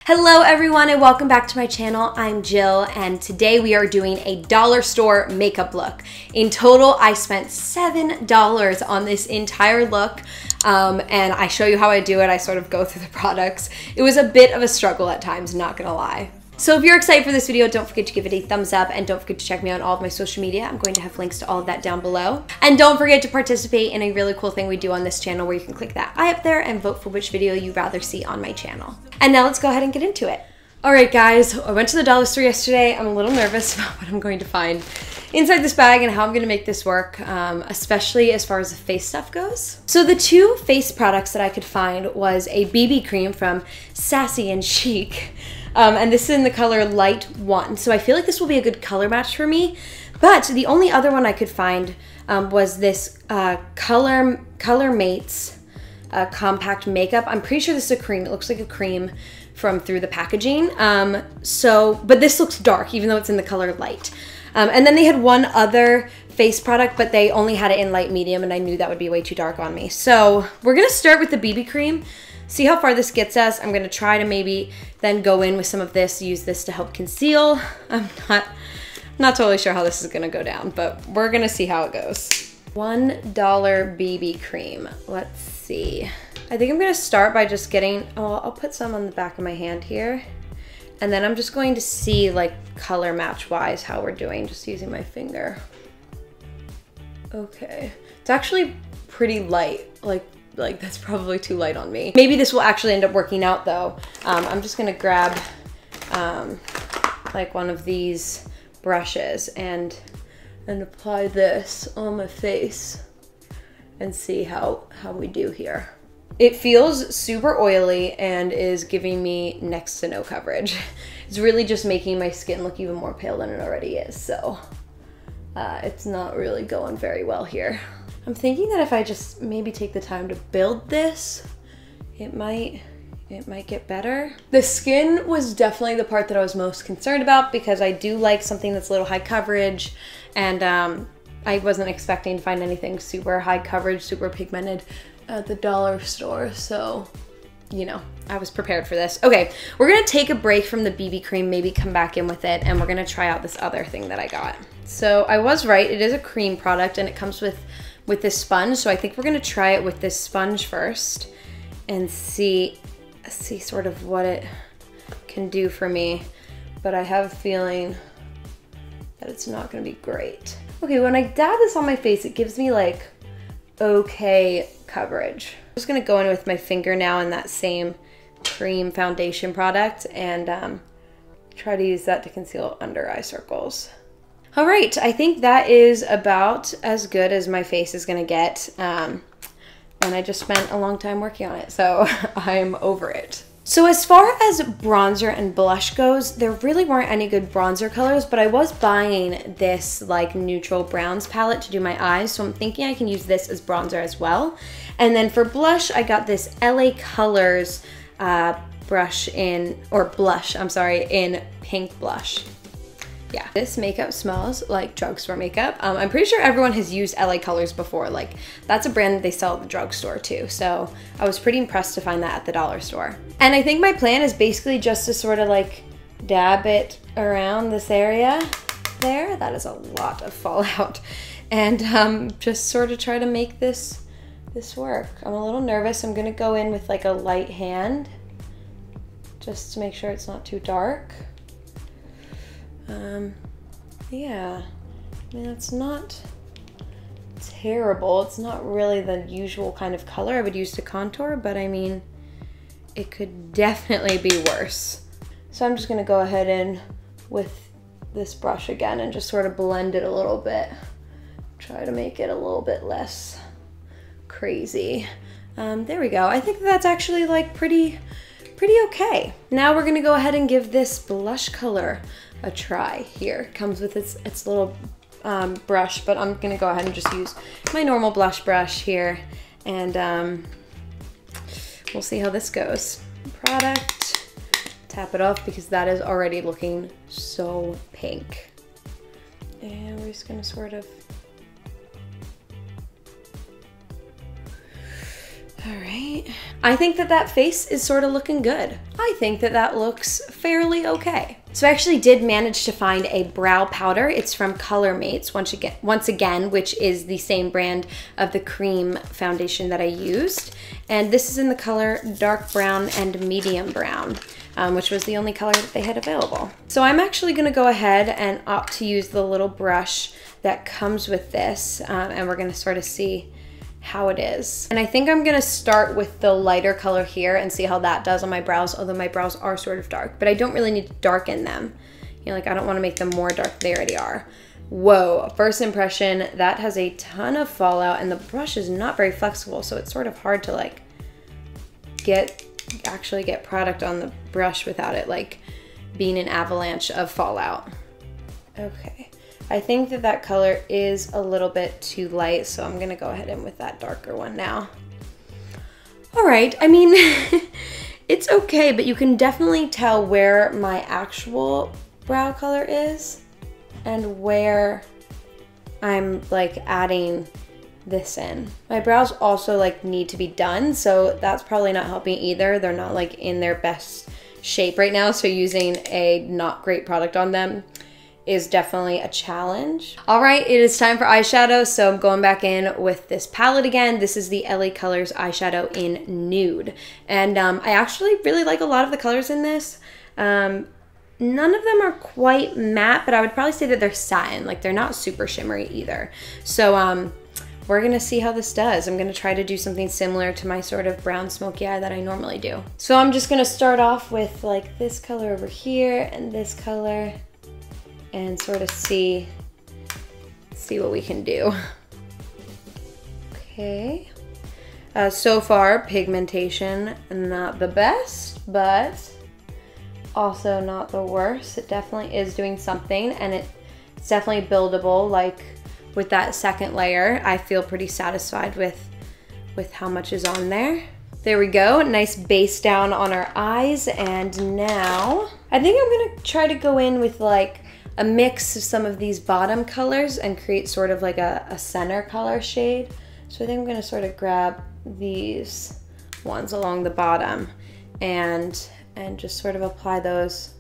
Hello everyone and welcome back to my channel. I'm Jill and today we are doing a dollar store makeup look. In total, I spent $7 on this entire look and I show you how I do it. I sort of go through the products. It was a bit of a struggle at times, not gonna lie. So if you're excited for this video, don't forget to give it a thumbs up and don't forget to check me out on all of my social media. I'm going to have links to all of that down below. And don't forget to participate in a really cool thing we do on this channel where you can click that eye up there and vote for which video you'd rather see on my channel. And now let's go ahead and get into it. All right guys, I went to the dollar store yesterday. I'm a little nervous about what I'm going to find inside this bag and how I'm gonna make this work, especially as far as the face stuff goes. So the two face products that I could find was a BB cream from Sassy and Chic. And this is in the color Light 1. So I feel like this will be a good color match for me. But the only other one I could find was this Color Mates compact makeup. I'm pretty sure this is a cream. It looks like a cream from through the packaging. But this looks dark, even though it's in the color Light. And then they had one other face product, but they only had it in light medium, and I knew that would be way too dark on me. So we're gonna start with the BB cream. See how far this gets us. I'm gonna try to maybe then go in with some of this, use this to help conceal. I'm not totally sure how this is gonna go down, but we're gonna see how it goes. $1 BB cream, let's see. I think I'm gonna start by just getting, I'll put some on the back of my hand here. And then I'm just going to see like color match wise how we're doing, just using my finger. Okay, it's actually pretty light, like that's probably too light on me. Maybe this will actually end up working out though. I'm just gonna grab like one of these brushes and apply this on my face and see how we do here. It feels super oily and is giving me next to no coverage. It's really just making my skin look even more pale than it already is, so it's not really going very well here. I'm thinking that if I just maybe take the time to build this, it might get better. The skin was definitely the part that I was most concerned about because I do like something that's a little high coverage, and I wasn't expecting to find anything super high coverage, super pigmented at the dollar store, so you know, I was prepared for this. Okay, we're gonna take a break from the BB cream, maybe come back in with it, and we're gonna try out this other thing that I got. So I was right, it is a cream product and it comes with this sponge, so I think we're gonna try it with this sponge first and see sort of what it can do for me, but I have a feeling that it's not gonna be great. Okay, when I dab this on my face, it gives me like okay coverage. I'm just gonna go in with my finger now in that same cream foundation product and try to use that to conceal under eye circles. All right, I think that is about as good as my face is gonna get. And I just spent a long time working on it, so I'm over it. So as far as bronzer and blush goes, there really weren't any good bronzer colors, but I was buying this like neutral browns palette to do my eyes, so I'm thinking I can use this as bronzer as well. And then for blush, I got this LA Colors blush in pink blush. Yeah, this makeup smells like drugstore makeup. I'm pretty sure everyone has used LA Colors before. Like, that's a brand that they sell at the drugstore too. So I was pretty impressed to find that at the dollar store. And I think my plan is basically just to sort of like dab it around this area there. That is a lot of fallout. And just sort of try to make this work. I'm a little nervous. I'm gonna go in with like a light hand just to make sure it's not too dark. Yeah, I mean, it's not terrible. It's not really the usual kind of color I would use to contour, but I mean, it could definitely be worse. So I'm just gonna go ahead in with this brush again and just sort of blend it a little bit. Try to make it a little bit less crazy. There we go. I think that's actually like pretty okay. Now we're gonna go ahead and give this blush color a try here. It comes with its little brush, but I'm gonna go ahead and just use my normal blush brush here, and we'll see how this goes. Product, tap it off because that is already looking so pink. And we're just gonna sort of All right. I think that that face is sort of looking good. I think that that looks fairly okay. So I actually did manage to find a brow powder. It's from ColorMates, once again, which is the same brand of the cream foundation that I used. And this is in the color dark brown and medium brown, which was the only color that they had available. So I'm actually gonna go ahead and opt to use the little brush that comes with this, and we're gonna sort of see how it is. And I think I'm gonna start with the lighter color here and see how that does on my brows, although my brows are sort of dark, but I don't really need to darken them. You know, like I don't wanna make them more dark, they already are. Whoa, first impression, that has a ton of fallout and the brush is not very flexible, so it's sort of hard to like actually get product on the brush without it like being an avalanche of fallout. Okay. I think that that color is a little bit too light, so I'm gonna go ahead in with that darker one now. All right, I mean, it's okay, but you can definitely tell where my actual brow color is and where I'm like adding this in. My brows also like need to be done, so that's probably not helping either. They're not like in their best shape right now, so using a not great product on them is definitely a challenge. All right, it is time for eyeshadow. So I'm going back in with this palette again. This is the LA Colors eyeshadow in Nude. And I actually really like a lot of the colors in this. None of them are quite matte, but I would probably say that they're satin. Like they're not super shimmery either. So we're gonna see how this does. I'm gonna try to do something similar to my sort of brown smoky eye that I normally do. So I'm just gonna start off with like this color over here and this color, and sort of see what we can do. Okay. So far, pigmentation, not the best, but also not the worst. It definitely is doing something, and it's definitely buildable. Like with that second layer, I feel pretty satisfied with how much is on there. There we go, nice base down on our eyes, and now I think I'm gonna try to go in with like a mix of some of these bottom colors and create sort of like a center color shade. So I think I'm gonna sort of grab these ones along the bottom and just sort of apply those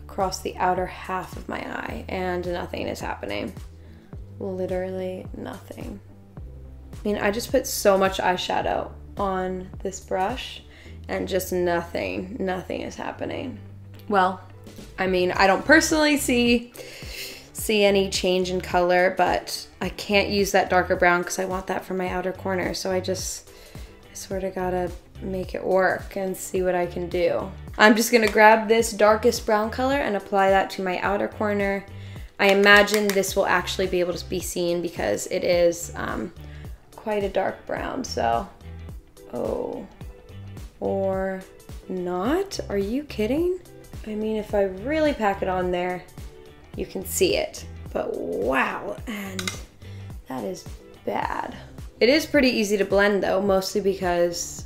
across the outer half of my eye, and nothing is happening. Literally nothing. I mean, I just put so much eyeshadow on this brush and just nothing is happening. Well, I mean, I don't personally see any change in color, but I can't use that darker brown because I want that for my outer corner. So I sort of gotta make it work and see what I can do. I'm just gonna grab this darkest brown color and apply that to my outer corner. I imagine this will actually be able to be seen because it is quite a dark brown. So, oh, or not? Are you kidding? I mean, if I really pack it on there, you can see it, but wow, and that is bad. It is pretty easy to blend though, mostly because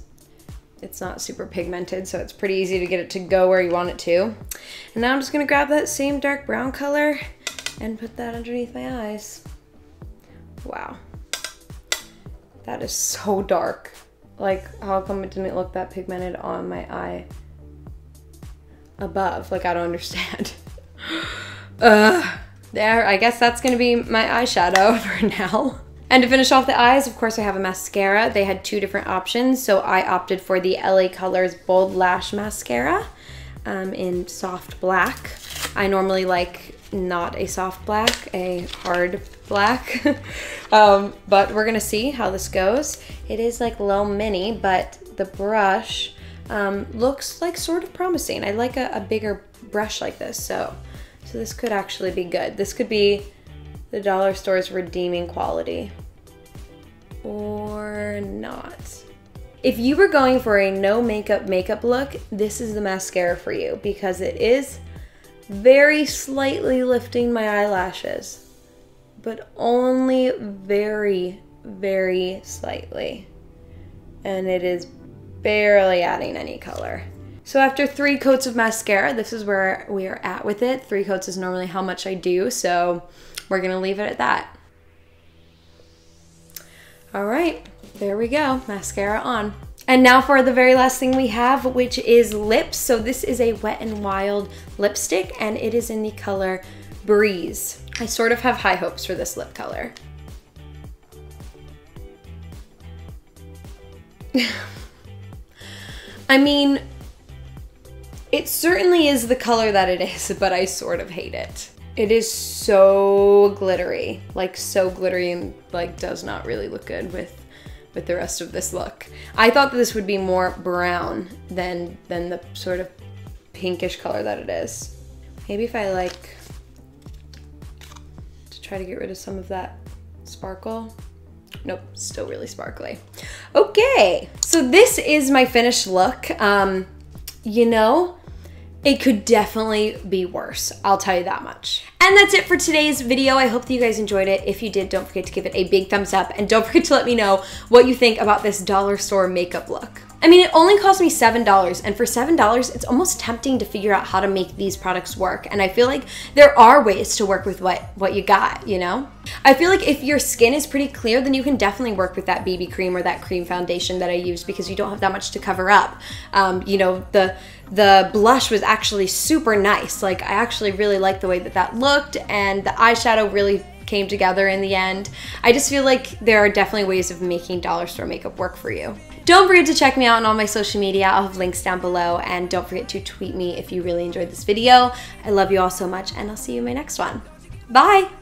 it's not super pigmented, so it's pretty easy to get it to go where you want it to. And now I'm just gonna grab that same dark brown color and put that underneath my eyes. Wow, that is so dark. Like, how come it didn't look that pigmented on my eye above? Like, I don't understand. There, I guess that's gonna be my eyeshadow for now. And to finish off the eyes, of course, I have a mascara. They had two different options, so I opted for the LA Colors Bold Lash Mascara in soft black. I normally like not a soft black, a hard black. But we're gonna see how this goes. It is like low mini, but the brush looks like sort of promising. I like a bigger brush like this, so this could actually be good. This could be the dollar store's redeeming quality, or not. If you were going for a no makeup look, this is the mascara for you because it is very slightly lifting my eyelashes, but only very, very slightly. And it is barely adding any color. So after 3 coats of mascara, this is where we are at with it. 3 coats is normally how much I do, so we're gonna leave it at that. All right, there we go, mascara on. And now for the very last thing we have, which is lips. So this is a Wet n Wild lipstick and it is in the color Breeze. I sort of have high hopes for this lip color. I mean, it certainly is the color that it is, but I sort of hate it. It is so glittery, like so glittery, and like does not really look good with the rest of this look. I thought that this would be more brown than the sort of pinkish color that it is. Maybe if I like to try to get rid of some of that sparkle. Nope, still really sparkly. Okay, so this is my finished look. You know, it could definitely be worse, I'll tell you that much. And that's it for today's video. I hope that you guys enjoyed it. If you did, don't forget to give it a big thumbs up and don't forget to let me know what you think about this dollar store makeup look. I mean, it only cost me $7, and for $7, it's almost tempting to figure out how to make these products work. And I feel like there are ways to work with what you got, you know? I feel like if your skin is pretty clear, then you can definitely work with that BB cream or that cream foundation that I used because you don't have that much to cover up. You know, the blush was actually super nice. Like, I actually really liked the way that that looked, and the eyeshadow really came together in the end. I just feel like there are definitely ways of making dollar store makeup work for you. Don't forget to check me out on all my social media. I'll have links down below, and don't forget to tweet me if you really enjoyed this video. I love you all so much, and I'll see you in my next one. Bye!